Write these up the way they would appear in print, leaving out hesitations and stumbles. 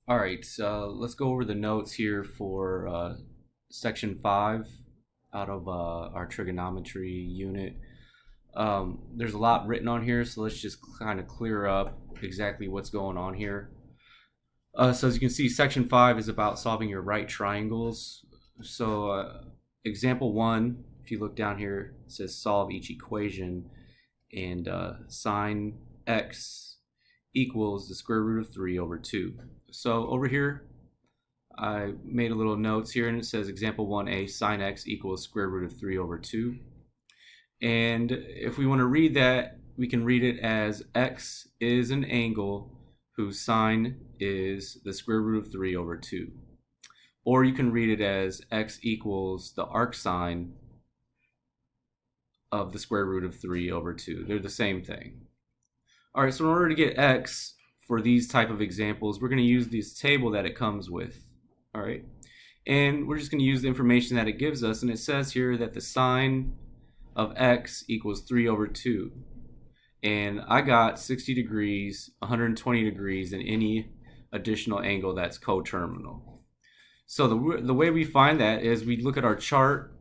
All right, let's go over the notes here for section 5 out of our trigonometry unit. There's a lot written on here, so let's just kind of clear up exactly what's going on here. So as you can see, section 5 is about solving your right triangles. So example 1, if you look down here, it says solve each equation, and sine x equals the square root of 3 over 2. So over here, I made a little notes here, and it says example 1a, sine x equals square root of 3 over 2. And if we want to read that, we can read it as x is an angle whose sine is the square root of 3 over 2. Or you can read it as x equals the arc sine of the square root of 3 over 2. They're the same thing. All right, so in order to get x for these type of examples, we're going to use this table that it comes with. All right, and we're just going to use the information that it gives us, and it says here that the sine of x equals 3 over 2. And I got 60 degrees, 120 degrees, and any additional angle that's coterminal. So the way we find that is we look at our chart,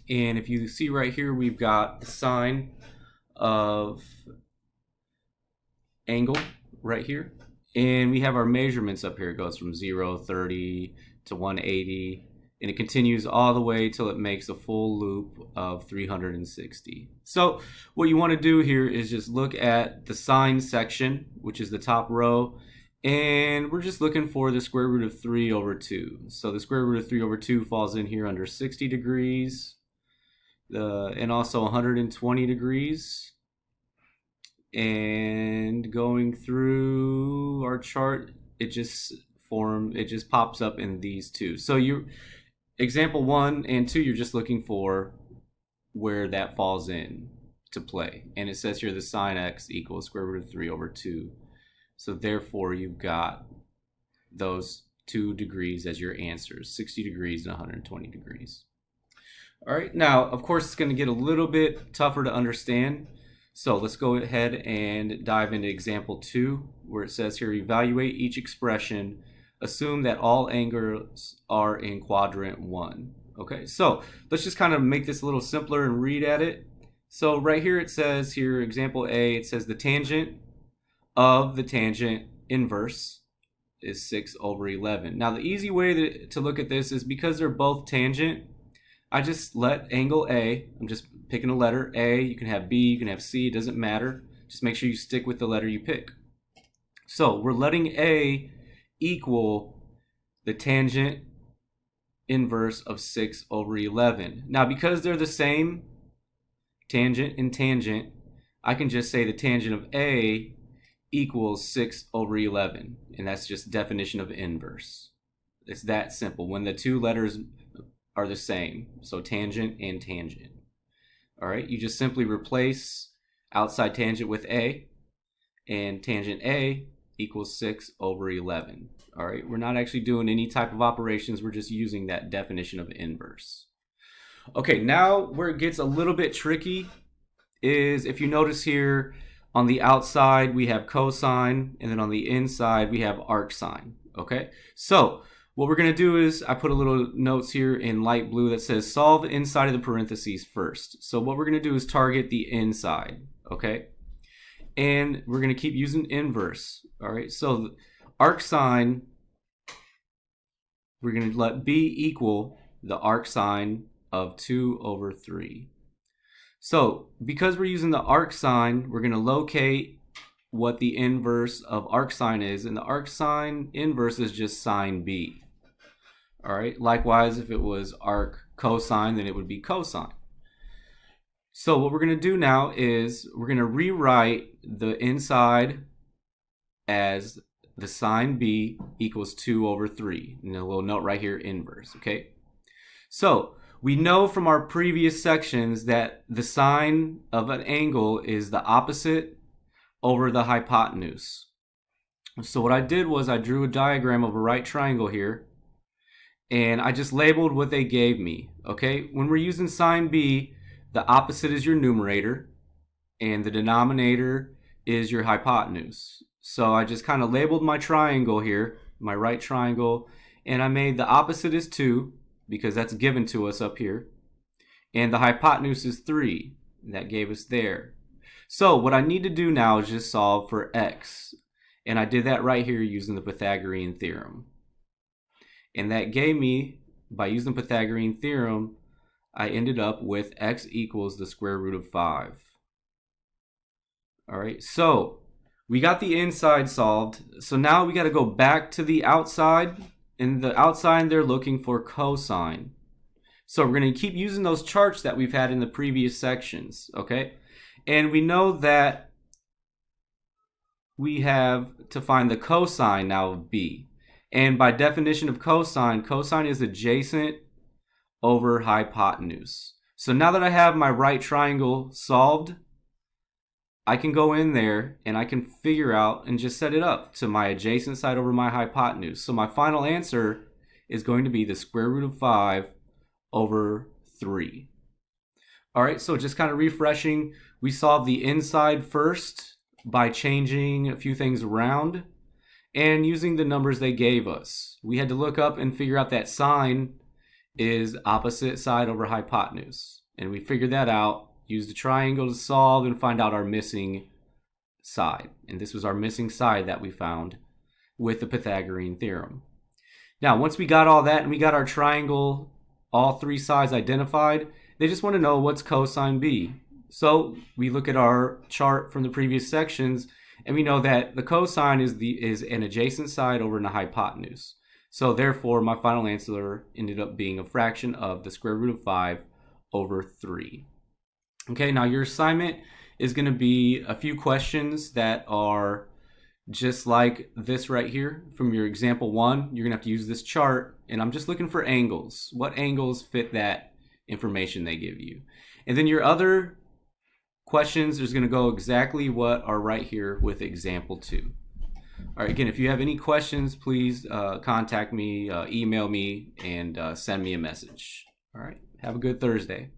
and if you see right here, we've got the sine of angle right here, and we have our measurements up here. It goes from 0, 30 to 180, and it continues all the way till it makes a full loop of 360. So what you want to do here is just look at the sine section, which is the top row, and we're just looking for the square root of 3 over 2. So the square root of 3 over 2 falls in here under 60 degrees and also 120 degrees. And going through our chart, it just pops up in these two. So example 1 and 2, you're just looking for where that falls in to play. And it says here the sine x equals square root of 3 over 2. So therefore you've got those 2 degrees as your answers, 60 degrees and 120 degrees. All right, now of course it's going to get a little bit tougher to understand. So let's go ahead and dive into example 2, where it says here, evaluate each expression. Assume that all angles are in quadrant 1. Okay, so let's just kind of make this a little simpler and read at it. So right here it says here, example A, it says the tangent of the tangent inverse is 6 over 11. Now the easy way to look at this is because they're both tangent, I just let angle A, I'm just picking a letter A, you can have B, you can have C, it doesn't matter. Just make sure you stick with the letter you pick. So we're letting A equal the tangent inverse of 6 over 11. Now because they're the same, tangent and tangent, I can just say the tangent of A equals 6 over 11. And that's just definition of inverse. It's that simple. When the two letters are the same, so tangent and tangent. All right, you just simply replace outside tangent with A, and tangent A equals 6 over 11. All right, we're not actually doing any type of operations, we're just using that definition of inverse. Okay, now where it gets a little bit tricky is if you notice here on the outside we have cosine, and then on the inside we have arc sine. Okay, so what we're going to do is I put a little notes here in light blue that says solve inside of the parentheses first. So what we're going to do is target the inside, okay? And we're going to keep using inverse, all right? So arc sine, we're going to let B equal the arc sine of 2 over 3. So because we're using the arc sine, we're going to locate what the inverse of arc sine is, and the arc sine inverse is just sine B. All right, likewise, if it was arc cosine, then it would be cosine. So what we're going to do now is we're going to rewrite the inside as the sine B equals 2 over 3. And a little note right here, inverse, okay? So we know from our previous sections that the sine of an angle is the opposite over the hypotenuse. So what I did was I drew a diagram of a right triangle here, and I just labeled what they gave me, okay? When we're using sine B, the opposite is your numerator, and the denominator is your hypotenuse. So I just kind of labeled my triangle here, my right triangle, and I made the opposite is 2 because that's given to us up here, and the hypotenuse is 3. That gave us there. So what I need to do now is just solve for x, and I did that right here using the Pythagorean theorem. And that gave me, by using the Pythagorean theorem, I ended up with x equals the square root of 5. All right, so we got the inside solved. So now we got to go back to the outside. In the outside, they're looking for cosine. So we're going to keep using those charts that we've had in the previous sections, okay? And we know that we have to find the cosine now of b. And by definition of cosine, cosine is adjacent over hypotenuse. So now that I have my right triangle solved, I can go in there and I can figure out and just set it up to my adjacent side over my hypotenuse. So my final answer is going to be the square root of 5 over 3. All right, so just kind of refreshing. We solved the inside first by changing a few things around and using the numbers they gave us. We had to look up and figure out that sine is opposite side over hypotenuse. And we figured that out, used a triangle to solve and find out our missing side. And this was our missing side that we found with the Pythagorean theorem. Now, once we got all that and we got our triangle, all 3 sides identified, they just want to know what's cosine b. So we look at our chart from the previous sections and we know that the cosine is an adjacent side over the hypotenuse. So therefore, my final answer ended up being a fraction of the square root of 5 over 3. Okay, now your assignment is going to be a few questions that are just like this right here from your example 1. You're going to have to use this chart, and I'm just looking for angles. What angles fit that information they give you? And then your other questions is going to go exactly what are right here with example 2. All right, again, if you have any questions, please contact me, email me, and send me a message. All right, have a good Thursday.